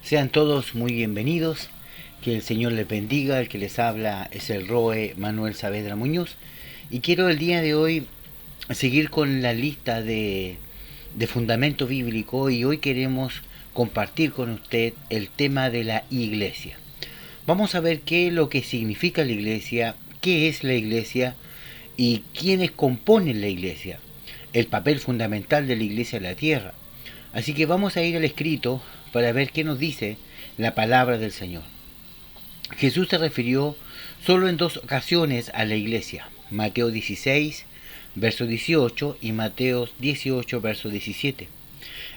Sean todos muy bienvenidos, que el Señor les bendiga. El que les habla es el Roe Manuel Saavedra Muñoz y quiero el día de hoy seguir con la lista de fundamento bíblico, y hoy queremos compartir con usted el tema de la iglesia. Vamos a ver qué es lo que significa la iglesia, qué es la iglesia y quiénes componen la iglesia, el papel fundamental de la iglesia en la tierra. Así que vamos a ir al escrito para ver qué nos dice la palabra del Señor. Jesús se refirió solo en dos ocasiones a la iglesia: Mateo 16, verso 18 y Mateo 18, verso 17.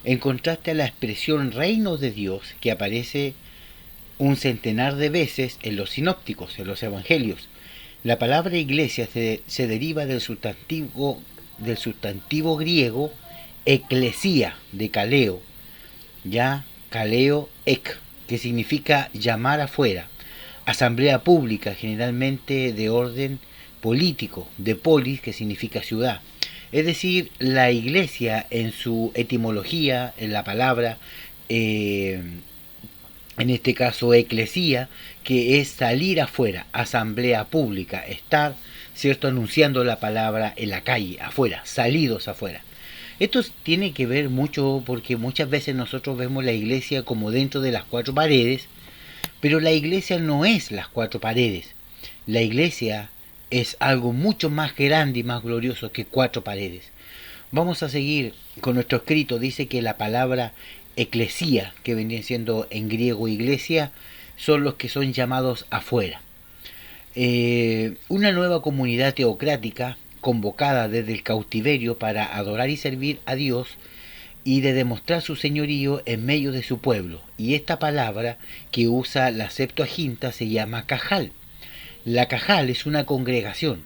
En contraste a la expresión reino de Dios, que aparece un centenar de veces en los sinópticos, en los evangelios. La palabra iglesia se deriva del sustantivo griego eclesía, de kaleo, ya kaleo ek, que significa llamar afuera, asamblea pública, generalmente de orden político, de polis, que significa ciudad. Es decir, la iglesia en su etimología, en la palabra, en este caso eclesía, que es salir afuera, asamblea pública, estar, ¿cierto?, anunciando la palabra en la calle, afuera, salidos afuera. Esto tiene que ver mucho porque muchas veces nosotros vemos la iglesia como dentro de las cuatro paredes, pero la iglesia no es las cuatro paredes. La iglesia es algo mucho más grande y más glorioso que cuatro paredes. Vamos a seguir con nuestro escrito. Dice que la palabra eclesía, que vendría siendo en griego iglesia, son los que son llamados afuera. Una nueva comunidad teocrática convocada desde el cautiverio para adorar y servir a Dios y de demostrar su señorío en medio de su pueblo. Y esta palabra que usa la Septuaginta se llama cajal. La cajal es una congregación.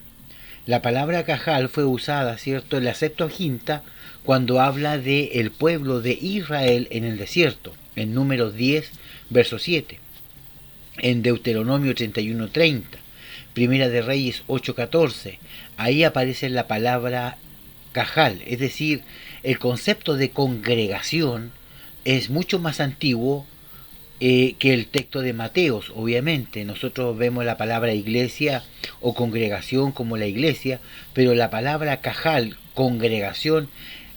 La palabra cajal fue usada, ¿cierto?, en la Septuaginta cuando habla de el pueblo de Israel en el desierto, en Números 10, verso 7, en Deuteronomio 31:30, Primera de Reyes 8:14. Ahí aparece la palabra cajal, es decir, el concepto de congregación es mucho más antiguo que el texto de Mateos. Obviamente nosotros vemos la palabra iglesia o congregación como la iglesia, pero la palabra cajal, congregación,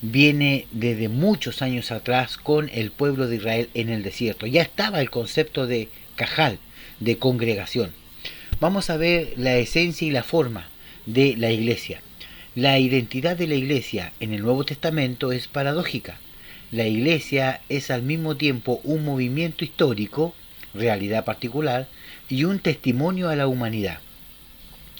viene desde muchos años atrás con el pueblo de Israel en el desierto. Ya estaba el concepto de cajal, de congregación. Vamos a ver la esencia y la forma de la iglesia. La identidad de la iglesia en el Nuevo Testamento es paradójica. La iglesia es al mismo tiempo un movimiento histórico, realidad particular, y un testimonio a la humanidad.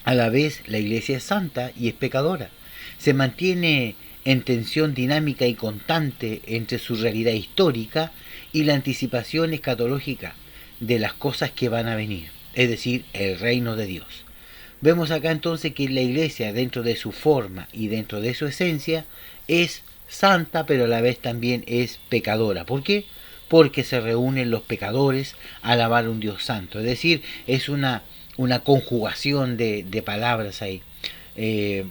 A la vez, la iglesia es santa y es pecadora. Se mantiene en tensión dinámica y constante entre su realidad histórica y la anticipación escatológica de las cosas que van a venir, es decir, el reino de Dios. Vemos acá entonces que la iglesia, dentro de su forma y dentro de su esencia, es santa, pero a la vez también es pecadora. ¿Por qué? Porque se reúnen los pecadores a alabar a un Dios santo. Es decir, es una conjugación de palabras ahí.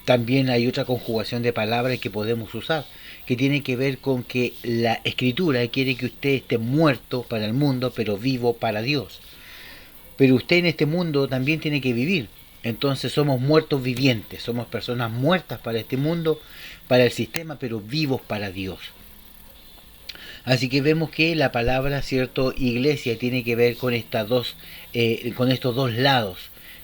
También hay otra conjugación de palabras que podemos usar, que tiene que ver con que la Escritura quiere que usted esté muerto para el mundo, pero vivo para Dios. Pero usted en este mundo también tiene que vivir. Entonces somos muertos vivientes, somos personas muertas para este mundo, para el sistema, pero vivos para Dios. Así que vemos que la palabra, cierto, iglesia tiene que ver con con estos dos lados,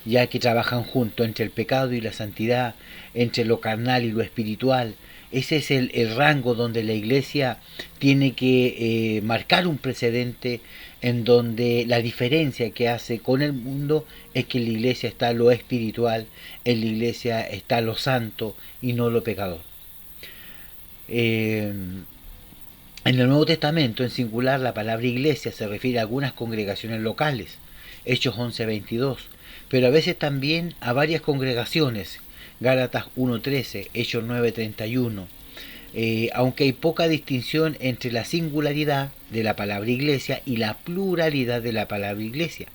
ya que trabajan juntos, entre el pecado y la santidad, entre lo carnal y lo espiritual. Ese es el rango donde la iglesia tiene que marcar un precedente, en donde la diferencia que hace con el mundo es que en la iglesia está lo espiritual, en la iglesia está lo santo y no lo pecador. En el Nuevo Testamento, en singular, la palabra iglesia se refiere a algunas congregaciones locales, Hechos 11:22, pero a veces también a varias congregaciones, Gálatas 1:13, Hechos 9:31. Aunque hay poca distinción entre la singularidad de la palabra iglesia y la pluralidad de la palabra iglesia,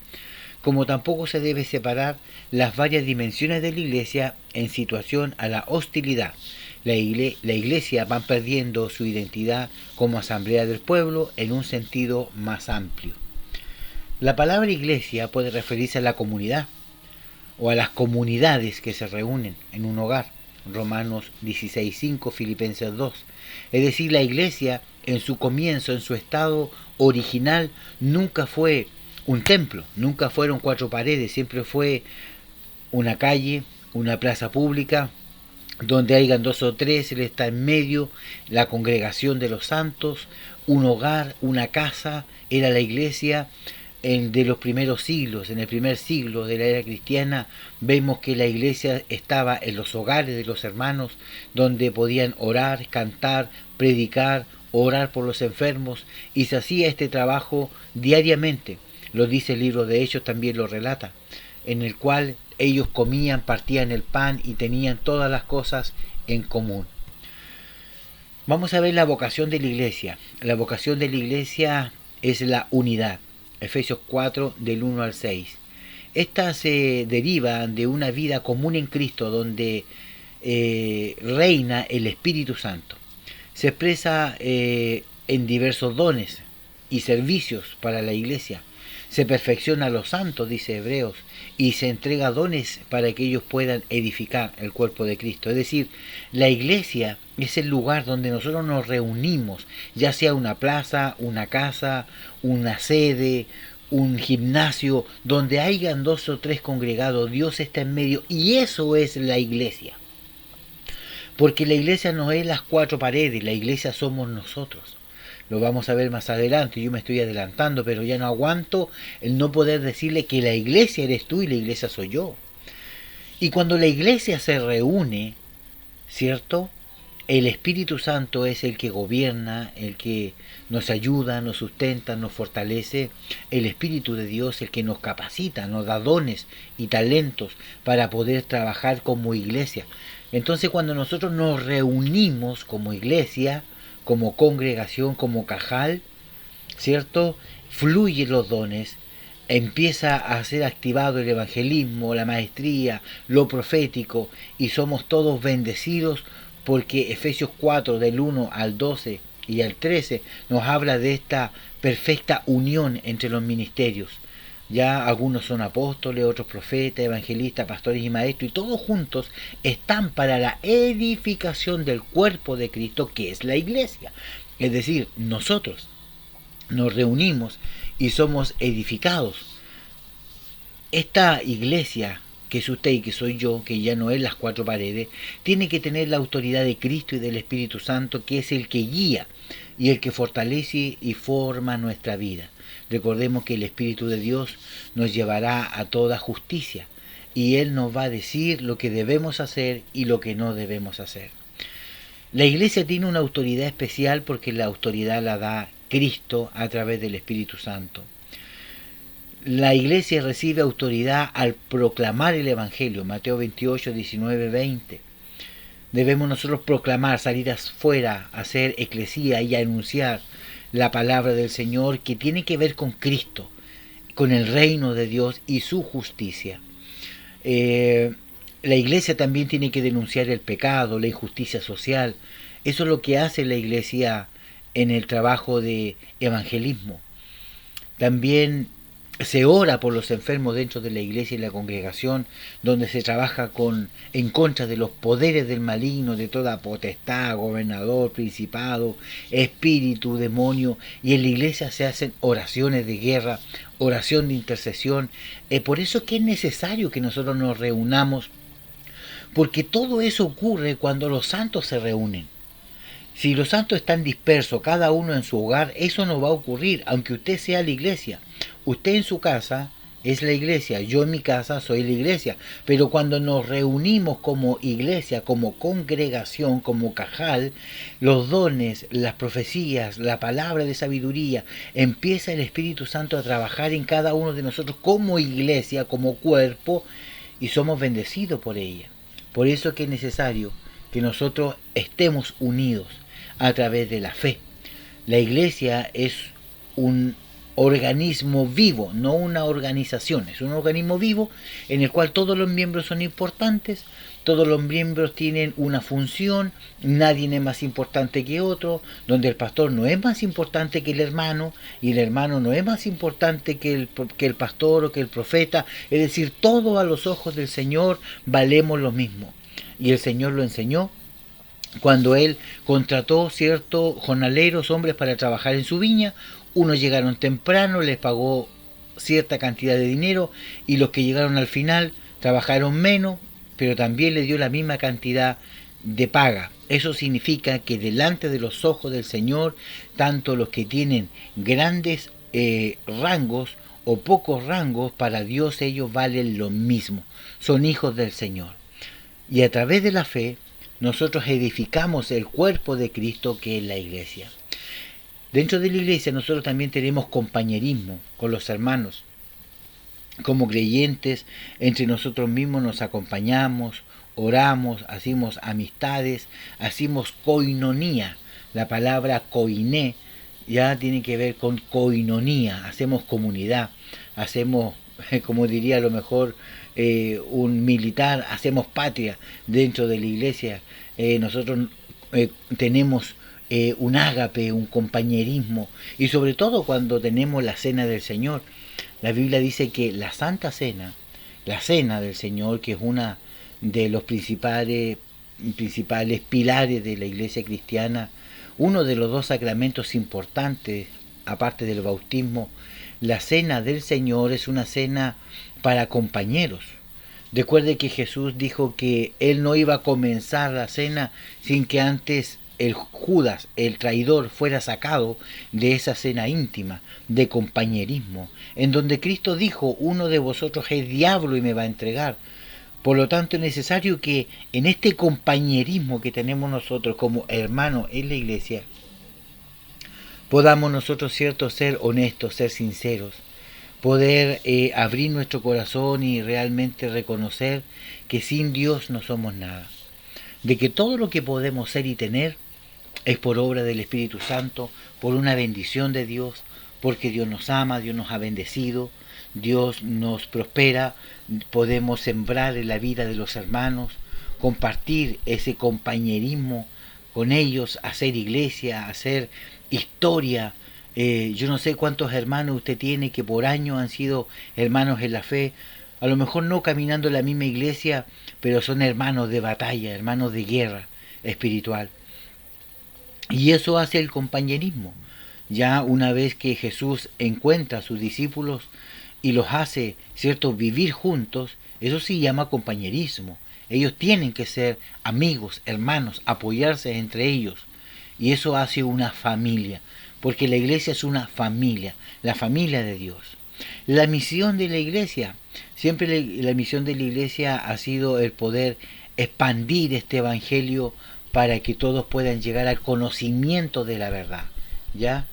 como tampoco se debe separar las varias dimensiones de la iglesia en situación a la hostilidad. La iglesia va perdiendo su identidad como asamblea del pueblo en un sentido más amplio. La palabra iglesia puede referirse a la comunidad o a las comunidades que se reúnen en un hogar. Romanos 16:5, Filipenses 2. Es decir, la iglesia en su comienzo, en su estado original, nunca fue un templo, nunca fueron cuatro paredes, siempre fue una calle, una plaza pública, donde hayan dos o tres, él está en medio, la congregación de los santos, un hogar, una casa, era la iglesia de los primeros siglos. En el primer siglo de la era cristiana vemos que la iglesia estaba en los hogares de los hermanos, donde podían orar, cantar, predicar, orar por los enfermos, y se hacía este trabajo diariamente. Lo dice el libro de Hechos, también lo relata, en el cual ellos comían, partían el pan y tenían todas las cosas en común. Vamos a ver la vocación de la iglesia. La vocación de la iglesia es la unidad. Efesios 4 del 1 al 6. Esta se deriva de una vida común en Cristo, donde reina el Espíritu Santo. Se expresa en diversos dones y servicios para la iglesia. Se perfecciona a los santos, dice Hebreos, y se entrega dones para que ellos puedan edificar el cuerpo de Cristo. Es decir, la iglesia es el lugar donde nosotros nos reunimos, ya sea una plaza, una casa, una sede, un gimnasio, donde hayan dos o tres congregados, Dios está en medio, y eso es la iglesia. Porque la iglesia no es las cuatro paredes, la iglesia somos nosotros. Lo vamos a ver más adelante, yo me estoy adelantando, pero ya no aguanto el no poder decirle que la iglesia eres tú y la iglesia soy yo. Y cuando la iglesia se reúne, ¿cierto? El Espíritu Santo es el que gobierna, el que nos ayuda, nos sustenta, nos fortalece. El Espíritu de Dios, el que nos capacita, nos da dones y talentos para poder trabajar como iglesia. Entonces, cuando nosotros nos reunimos como iglesia, como congregación, como cajal, ¿cierto? Fluyen los dones, empieza a ser activado el evangelismo, la maestría, lo profético, y somos todos bendecidos, porque Efesios 4 del 1 al 12 y al 13 nos habla de esta perfecta unión entre los ministerios. Ya algunos son apóstoles, otros profetas, evangelistas, pastores y maestros, y todos juntos están para la edificación del cuerpo de Cristo, que es la iglesia. Es decir, nosotros nos reunimos y somos edificados. Esta iglesia, que es usted y que soy yo, que ya no es las cuatro paredes, tiene que tener la autoridad de Cristo y del Espíritu Santo, que es el que guía y el que fortalece y forma nuestra vida. Recordemos que el Espíritu de Dios nos llevará a toda justicia y Él nos va a decir lo que debemos hacer y lo que no debemos hacer. La iglesia tiene una autoridad especial porque la autoridad la da Cristo a través del Espíritu Santo. La iglesia recibe autoridad al proclamar el Evangelio, Mateo 28, 19, 20. Debemos nosotros proclamar, salir afuera, hacer eclesía y anunciar la palabra del Señor, que tiene que ver con Cristo, con el reino de Dios y su justicia. La iglesia también tiene que denunciar el pecado, la injusticia social. Eso es lo que hace la iglesia en el trabajo de evangelismo. También se ora por los enfermos dentro de la iglesia y la congregación, donde se trabaja en contra de los poderes del maligno, de toda potestad, gobernador, principado, espíritu, demonio, y en la iglesia se hacen oraciones de guerra, oración de intercesión. Por eso es que es necesario que nosotros nos reunamos, porque todo eso ocurre cuando los santos se reúnen. Si los santos están dispersos, cada uno en su hogar, eso no va a ocurrir, aunque usted sea la iglesia. Usted en su casa es la iglesia, yo en mi casa soy la iglesia. Pero cuando nos reunimos como iglesia, como congregación, como cajal, los dones, las profecías, la palabra de sabiduría, empieza el Espíritu Santo a trabajar en cada uno de nosotros como iglesia, como cuerpo, y somos bendecidos por ella. Por eso es que es necesario que nosotros estemos unidos a través de la fe. La iglesia es un organismo vivo, no una organización, es un organismo vivo en el cual todos los miembros son importantes, todos los miembros tienen una función, nadie es más importante que otro, donde el pastor no es más importante que el hermano, y el hermano no es más importante que el pastor o que el profeta, es decir, todos a los ojos del Señor valemos lo mismo. Y el Señor lo enseñó cuando Él contrató ciertos jornaleros, hombres, para trabajar en su viña. Unos llegaron temprano, les pagó cierta cantidad de dinero, y los que llegaron al final trabajaron menos, pero también le dio la misma cantidad de paga. Eso significa que delante de los ojos del Señor, tanto los que tienen grandes rangos o pocos rangos, para Dios ellos valen lo mismo. Son hijos del Señor. Y a través de la fe, nosotros edificamos el cuerpo de Cristo, que es la iglesia. Dentro de la iglesia nosotros también tenemos compañerismo con los hermanos. Como creyentes, entre nosotros mismos nos acompañamos, oramos, hacemos amistades, hacemos koinonía. La palabra koiné ya tiene que ver con koinonía, hacemos comunidad, hacemos, como diría a lo mejor un militar, hacemos patria dentro de la iglesia. Nosotros tenemos un ágape, un compañerismo, y sobre todo cuando tenemos la cena del Señor. La Biblia dice que la Santa Cena, la cena del Señor, que es una de los principales pilares de la iglesia cristiana, uno de los dos sacramentos importantes, aparte del bautismo, la cena del Señor es una cena para compañeros. Recuerde que Jesús dijo que Él no iba a comenzar la cena sin que antes el Judas, el traidor, fuera sacado de esa cena íntima, de compañerismo, en donde Cristo dijo: uno de vosotros es diablo y me va a entregar. Por lo tanto, es necesario que en este compañerismo que tenemos nosotros como hermanos en la iglesia, podamos nosotros, cierto, ser honestos, ser sinceros, poder abrir nuestro corazón y realmente reconocer que sin Dios no somos nada, de que todo lo que podemos ser y tener es por obra del Espíritu Santo, por una bendición de Dios, porque Dios nos ama, Dios nos ha bendecido, Dios nos prospera, podemos sembrar en la vida de los hermanos, compartir ese compañerismo con ellos, hacer iglesia, hacer historia. Yo no sé cuántos hermanos usted tiene que por años han sido hermanos en la fe, a lo mejor no caminando en la misma iglesia, pero son hermanos de batalla, hermanos de guerra espiritual. Y eso hace el compañerismo. Ya una vez que Jesús encuentra a sus discípulos y los hace, cierto, vivir juntos, eso se llama compañerismo. Ellos tienen que ser amigos, hermanos, apoyarse entre ellos. Y eso hace una familia, porque la iglesia es una familia, la familia de Dios. La misión de la iglesia, siempre la misión de la iglesia ha sido el poder expandir este evangelio para que todos puedan llegar al conocimiento de la verdad, ¿ya?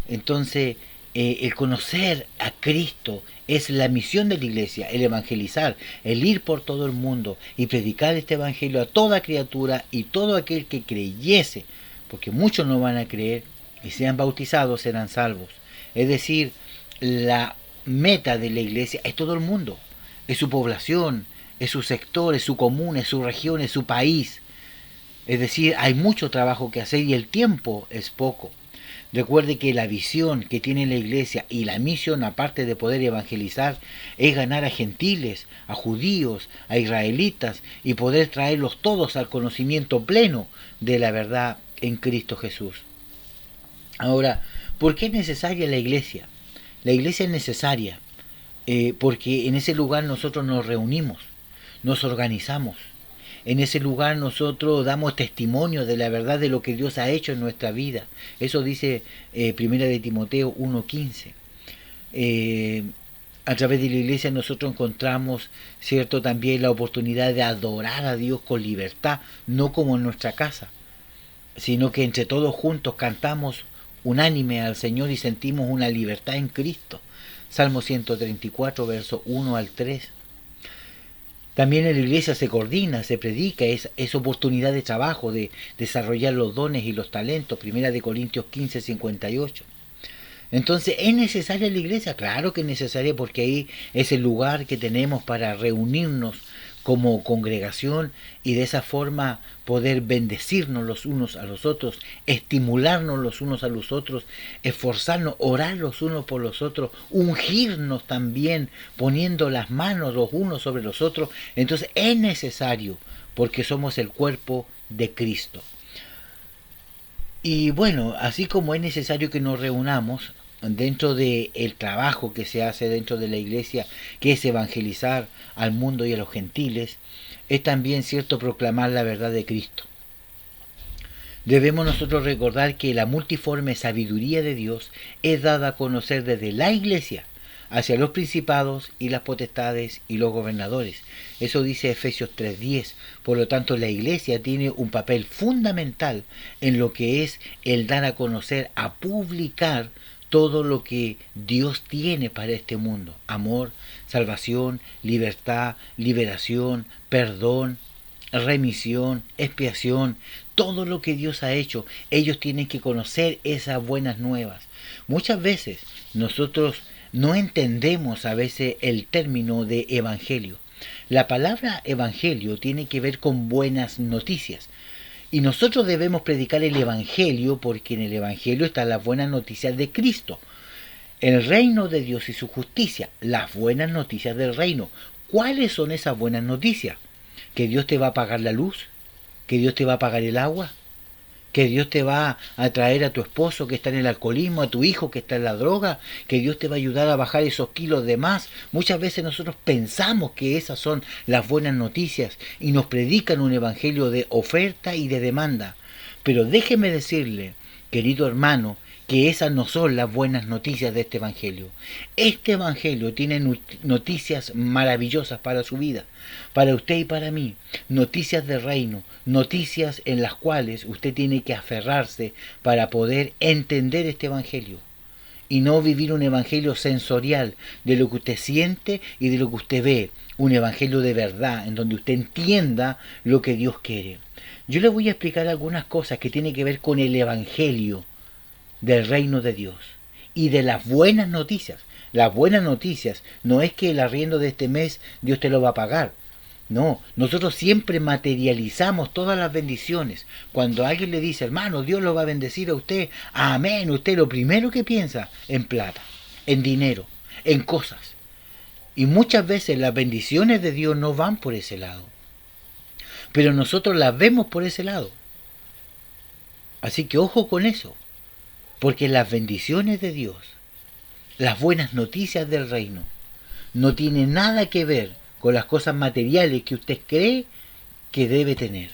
Entonces, el conocer a Cristo es la misión de la iglesia, el evangelizar, el ir por todo el mundo y predicar este evangelio a toda criatura y todo aquel que creyese, porque muchos no van a creer y sean bautizados serán salvos. Es decir, la meta de la iglesia es todo el mundo, es su población, es su sector, es su comuna, es su región, es su país. Es decir, hay mucho trabajo que hacer y el tiempo es poco. Recuerde que la visión que tiene la iglesia y la misión, aparte de poder evangelizar, es ganar a gentiles, a judíos, a israelitas y poder traerlos todos al conocimiento pleno de la verdad en Cristo Jesús. Ahora, ¿por qué es necesaria la iglesia? La iglesia es necesaria porque en ese lugar nosotros nos reunimos, nos organizamos. En ese lugar nosotros damos testimonio de la verdad de lo que Dios ha hecho en nuestra vida. Eso dice Primera de Timoteo 1:15. A través de la iglesia nosotros encontramos, cierto, también la oportunidad de adorar a Dios con libertad, no como en nuestra casa, sino que entre todos juntos cantamos unánime al Señor y sentimos una libertad en Cristo. Salmo 134, versos 1 al 3. También en la iglesia se coordina, se predica, es oportunidad de trabajo, de desarrollar los dones y los talentos. Primera de Corintios 15:58. Entonces, ¿es necesaria la iglesia? Claro que es necesaria, porque ahí es el lugar que tenemos para reunirnos como congregación y de esa forma poder bendecirnos los unos a los otros, estimularnos los unos a los otros, esforzarnos, orar los unos por los otros, ungirnos también, poniendo las manos los unos sobre los otros. Entonces es necesario, porque somos el cuerpo de Cristo. Y bueno, así como es necesario que nos reunamos dentro del trabajo que se hace dentro de la iglesia, que es evangelizar al mundo y a los gentiles, es también cierto proclamar la verdad de Cristo. Debemos nosotros recordar que la multiforme sabiduría de Dios es dada a conocer desde la iglesia hacia los principados y las potestades y los gobernadores. Eso dice Efesios 3:10. Por lo tanto, la iglesia tiene un papel fundamental en lo que es el dar a conocer, a publicar todo lo que Dios tiene para este mundo. Amor, salvación, libertad, liberación, perdón, remisión, expiación, todo lo que Dios ha hecho. Ellos tienen que conocer esas buenas nuevas. Muchas veces nosotros no entendemos a veces el término de evangelio. La palabra evangelio tiene que ver con buenas noticias. Y nosotros debemos predicar el evangelio porque en el evangelio están las buenas noticias de Cristo, el reino de Dios y su justicia, las buenas noticias del reino. ¿Cuáles son esas buenas noticias? Que Dios te va a pagar la luz, que Dios te va a pagar el agua, que Dios te va a traer a tu esposo que está en el alcoholismo, a tu hijo que está en la droga, que Dios te va a ayudar a bajar esos kilos de más. Muchas veces nosotros pensamos que esas son las buenas noticias y nos predican un evangelio de oferta y de demanda. Pero déjeme decirle, querido hermano, que esas no son las buenas noticias de este evangelio. Este evangelio tiene noticias maravillosas para su vida, para usted y para mí, noticias del reino, noticias en las cuales usted tiene que aferrarse para poder entender este evangelio y no vivir un evangelio sensorial de lo que usted siente y de lo que usted ve, un evangelio de verdad en donde usted entienda lo que Dios quiere. Yo le voy a explicar algunas cosas que tienen que ver con el evangelio del reino de Dios y de las buenas noticias. Las buenas noticias no es que el arriendo de este mes Dios te lo va a pagar. No, nosotros siempre materializamos todas las bendiciones. Cuando alguien le dice, hermano, Dios lo va a bendecir a usted, amén, usted lo primero que piensa en plata, en dinero, en cosas. Y muchas veces las bendiciones de Dios no van por ese lado, pero nosotros las vemos por ese lado. Así que ojo con eso. Porque las bendiciones de Dios, las buenas noticias del reino, no tienen nada que ver con las cosas materiales que usted cree que debe tener.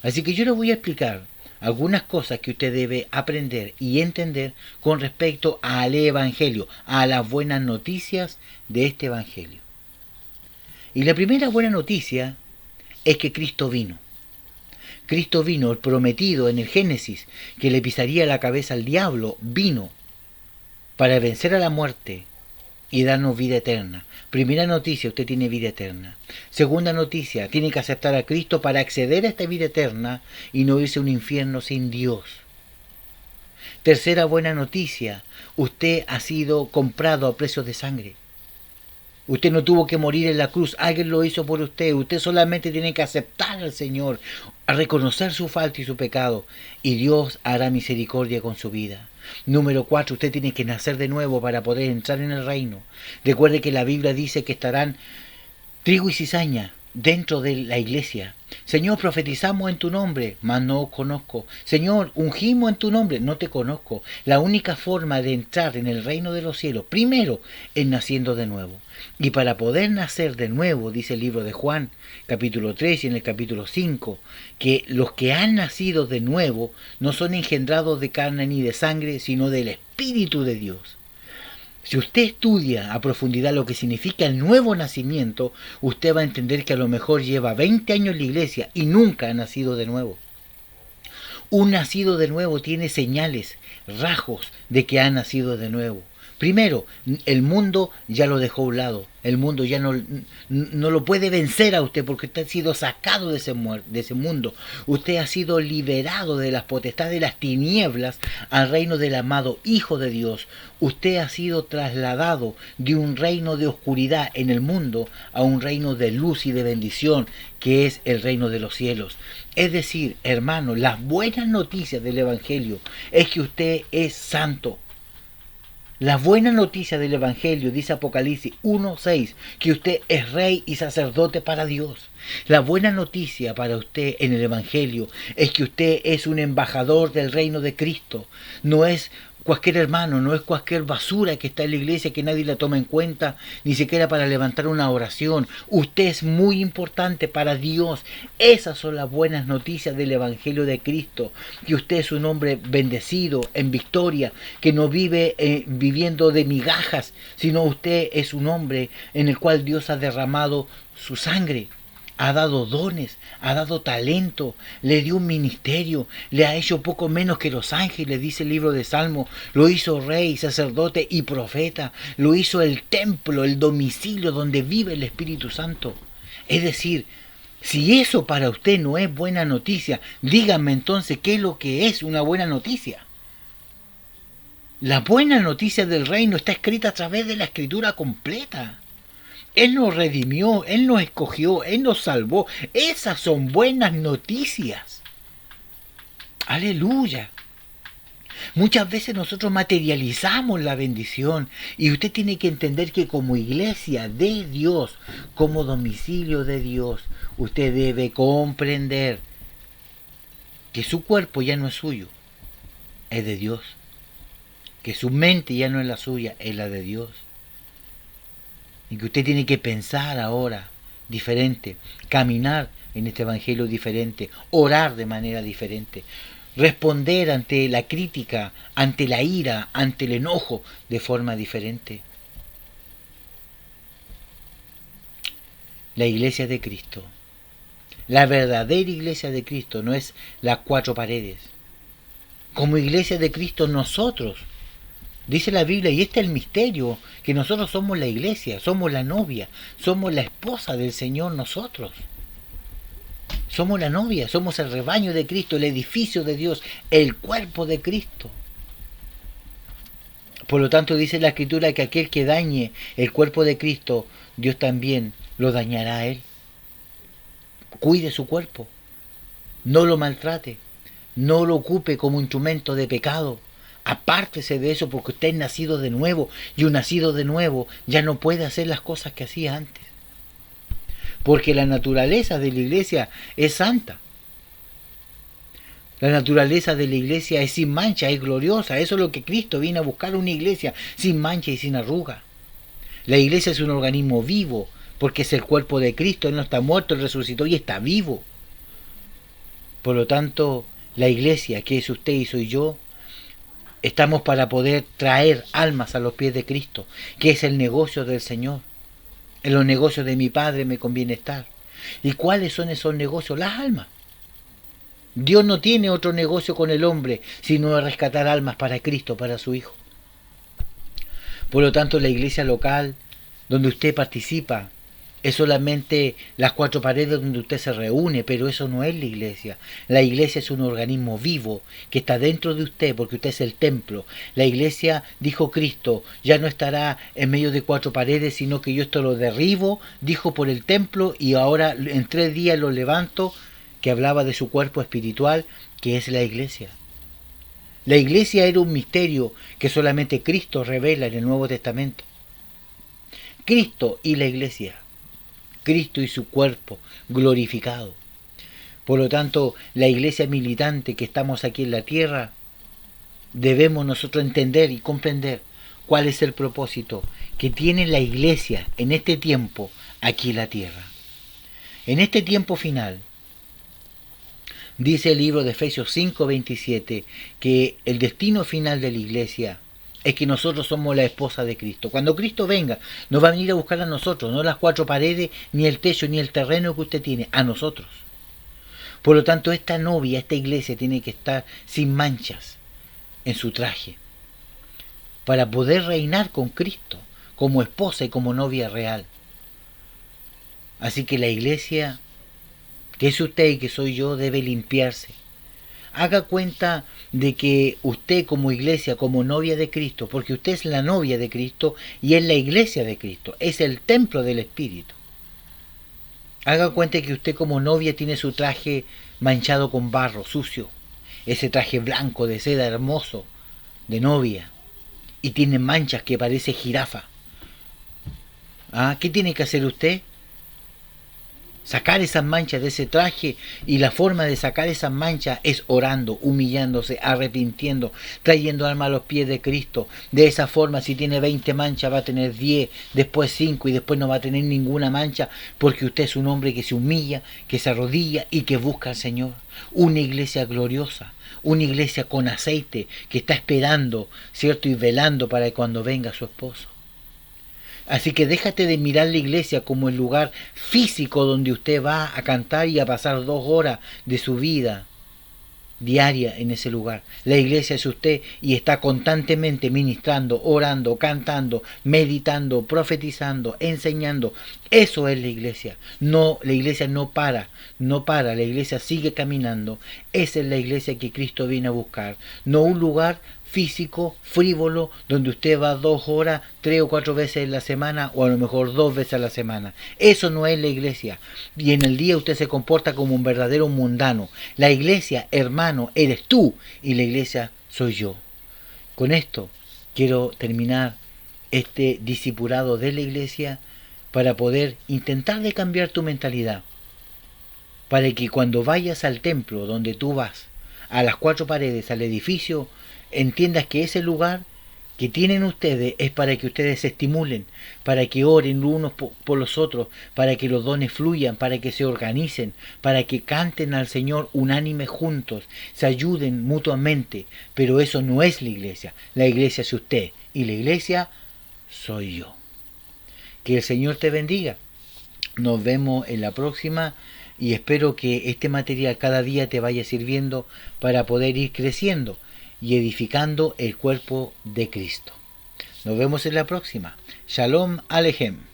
Así que yo le voy a explicar algunas cosas que usted debe aprender y entender con respecto al evangelio, a las buenas noticias de este evangelio. Y la primera buena noticia es que Cristo vino. Cristo vino, el prometido en el Génesis, que le pisaría la cabeza al diablo, vino para vencer a la muerte y darnos vida eterna. Primera noticia, usted tiene vida eterna. Segunda noticia, tiene que aceptar a Cristo para acceder a esta vida eterna y no irse a un infierno sin Dios. Tercera buena noticia, usted ha sido comprado a precio de sangre. Usted no tuvo que morir en la cruz, alguien lo hizo por usted. Usted solamente tiene que aceptar al Señor, a reconocer su falta y su pecado, y Dios hará misericordia con su vida. Número 4, usted tiene que nacer de nuevo para poder entrar en el reino. Recuerde que la Biblia dice que estarán trigo y cizaña dentro de la iglesia. Señor, profetizamos en tu nombre, mas no conozco. Señor, ungimos en tu nombre, no te conozco. La única forma de entrar en el reino de los cielos, primero, es naciendo de nuevo. Y para poder nacer de nuevo, dice el libro de Juan, capítulo 3 y en el capítulo 5, que los que han nacido de nuevo no son engendrados de carne ni de sangre, sino del Espíritu de Dios. Si usted estudia a profundidad lo que significa el nuevo nacimiento, usted va a entender que a lo mejor lleva 20 años en la iglesia y nunca ha nacido de nuevo. Un nacido de nuevo tiene señales, rasgos de que ha nacido de nuevo. Primero, el mundo ya lo dejó a un lado. El mundo ya no lo puede vencer a usted porque usted ha sido sacado de ese mundo. Usted ha sido liberado de las potestades de las tinieblas al reino del amado Hijo de Dios. Usted ha sido trasladado de un reino de oscuridad en el mundo a un reino de luz y de bendición, que es el reino de los cielos. Es decir, hermano, las buenas noticias del Evangelio es que usted es santo. La buena noticia del Evangelio, dice Apocalipsis 1:6, que usted es rey y sacerdote para Dios. La buena noticia para usted en el Evangelio es que usted es un embajador del reino de Cristo. No es cualquier hermano, no es cualquier basura que está en la iglesia que nadie la toma en cuenta, ni siquiera para levantar una oración. Usted es muy importante para Dios. Esas son las buenas noticias del Evangelio de Cristo, que usted es un hombre bendecido, en victoria, que no vive viviendo de migajas, sino usted es un hombre en el cual Dios ha derramado su sangre. Ha dado dones, ha dado talento, le dio un ministerio, le ha hecho poco menos que los ángeles, dice el libro de Salmo. Lo hizo rey, sacerdote y profeta. Lo hizo el templo, el domicilio donde vive el Espíritu Santo. Es decir, si eso para usted no es buena noticia, díganme entonces qué es lo que es una buena noticia. La buena noticia del reino está escrita a través de la Escritura completa. Él nos redimió, Él nos escogió, Él nos salvó. Esas son buenas noticias. Aleluya. Muchas veces nosotros materializamos la bendición y usted tiene que entender que como iglesia de Dios, como domicilio de Dios, usted debe comprender que su cuerpo ya no es suyo, es de Dios. Que su mente ya no es la suya, es la de Dios. Y que usted tiene que pensar ahora diferente, caminar en este evangelio diferente, orar de manera diferente, responder ante la crítica, ante la ira, ante el enojo de forma diferente. La iglesia de Cristo, la verdadera iglesia de Cristo no es las cuatro paredes. Como iglesia de Cristo nosotros, dice la Biblia, y este es el misterio, que nosotros somos la iglesia, somos la novia, somos la esposa del Señor nosotros. Somos la novia, somos el rebaño de Cristo, el edificio de Dios, el cuerpo de Cristo. Por lo tanto dice la Escritura que aquel que dañe el cuerpo de Cristo, Dios también lo dañará a él. Cuide su cuerpo, no lo maltrate, no lo ocupe como instrumento de pecado. Apártese de eso porque usted es nacido de nuevo y un nacido de nuevo ya no puede hacer las cosas que hacía antes. Porque la naturaleza de la iglesia es santa. La naturaleza de la iglesia es sin mancha, es gloriosa. Eso es lo que Cristo viene a buscar, una iglesia sin mancha y sin arruga. La iglesia es un organismo vivo porque es el cuerpo de Cristo. Él no está muerto, Él resucitó y está vivo. Por lo tanto, la iglesia, que es usted y soy yo, estamos para poder traer almas a los pies de Cristo, que es el negocio del Señor. En los negocios de mi Padre me conviene estar. ¿Y cuáles son esos negocios? Las almas. Dios no tiene otro negocio con el hombre, sino rescatar almas para Cristo, para su Hijo. Por lo tanto, la iglesia local, donde usted participa, es solamente las cuatro paredes donde usted se reúne, pero eso no es la iglesia. La iglesia es un organismo vivo que está dentro de usted porque usted es el templo. La iglesia, dijo Cristo, ya no estará en medio de cuatro paredes, sino que yo esto lo derribo, dijo, por el templo, y ahora en 3 días lo levanto, que hablaba de su cuerpo espiritual, que es la iglesia. La iglesia era un misterio que solamente Cristo revela en el Nuevo Testamento. Cristo y la iglesia. Cristo y su cuerpo glorificado. Por lo tanto, la iglesia militante que estamos aquí en la tierra, debemos nosotros entender y comprender cuál es el propósito que tiene la iglesia en este tiempo aquí en la tierra. En este tiempo final, dice el libro de Efesios 5:27, que el destino final de la iglesia es que nosotros somos la esposa de Cristo. Cuando Cristo venga, nos va a venir a buscar a nosotros, no las cuatro paredes, ni el techo, ni el terreno que usted tiene, a nosotros. Por lo tanto, esta novia, esta iglesia tiene que estar sin manchas en su traje. para poder reinar con Cristo, como esposa y como novia real. Así que la iglesia, que es usted y que soy yo, debe limpiarse. Haga cuenta de que usted como iglesia, como novia de Cristo, porque usted es la novia de Cristo y es la iglesia de Cristo, es el templo del Espíritu. Haga cuenta que usted como novia tiene su traje manchado con barro, sucio, ese traje blanco de seda hermoso de novia, y tiene manchas que parece jirafa. ¿Qué tiene que hacer usted? Sacar esas manchas de ese traje, y la forma de sacar esas manchas es orando, humillándose, arrepintiendo, trayendo alma a los pies de Cristo. De esa forma, si tiene 20 manchas va a tener 10, después 5 y después no va a tener ninguna mancha, porque usted es un hombre que se humilla, que se arrodilla y que busca al Señor. Una iglesia gloriosa, una iglesia con aceite, que está esperando, ¿cierto? Y velando para que cuando venga su esposo. Así que déjate de mirar la iglesia como el lugar físico donde usted va a cantar y a pasar 2 horas de su vida diaria en ese lugar. La iglesia es usted y está constantemente ministrando, orando, cantando, meditando, profetizando, enseñando. Eso es la iglesia. No, la iglesia no para, la iglesia sigue caminando. Esa es la iglesia que Cristo viene a buscar. No un lugar físico, frívolo, donde usted va 2 horas, 3 o 4 veces en la semana, o a lo mejor 2 veces a la semana. Eso no es la iglesia. Y en el día usted se comporta como un verdadero mundano. La iglesia, hermano, eres tú, y la iglesia soy yo. Con esto quiero terminar este discipulado de la iglesia para poder intentar de cambiar tu mentalidad, para que cuando vayas al templo donde tú vas, a las 4 paredes, al edificio, entiendas que ese lugar que tienen ustedes es para que ustedes se estimulen, para que oren unos por los otros, para que los dones fluyan, para que se organicen, para que canten al Señor unánime juntos, se ayuden mutuamente. Pero eso no es la iglesia. La iglesia es usted y la iglesia soy yo. Que el Señor te bendiga. Nos vemos en la próxima. Y espero que este material cada día te vaya sirviendo para poder ir creciendo y edificando el cuerpo de Cristo. Nos vemos en la próxima. Shalom Alejem.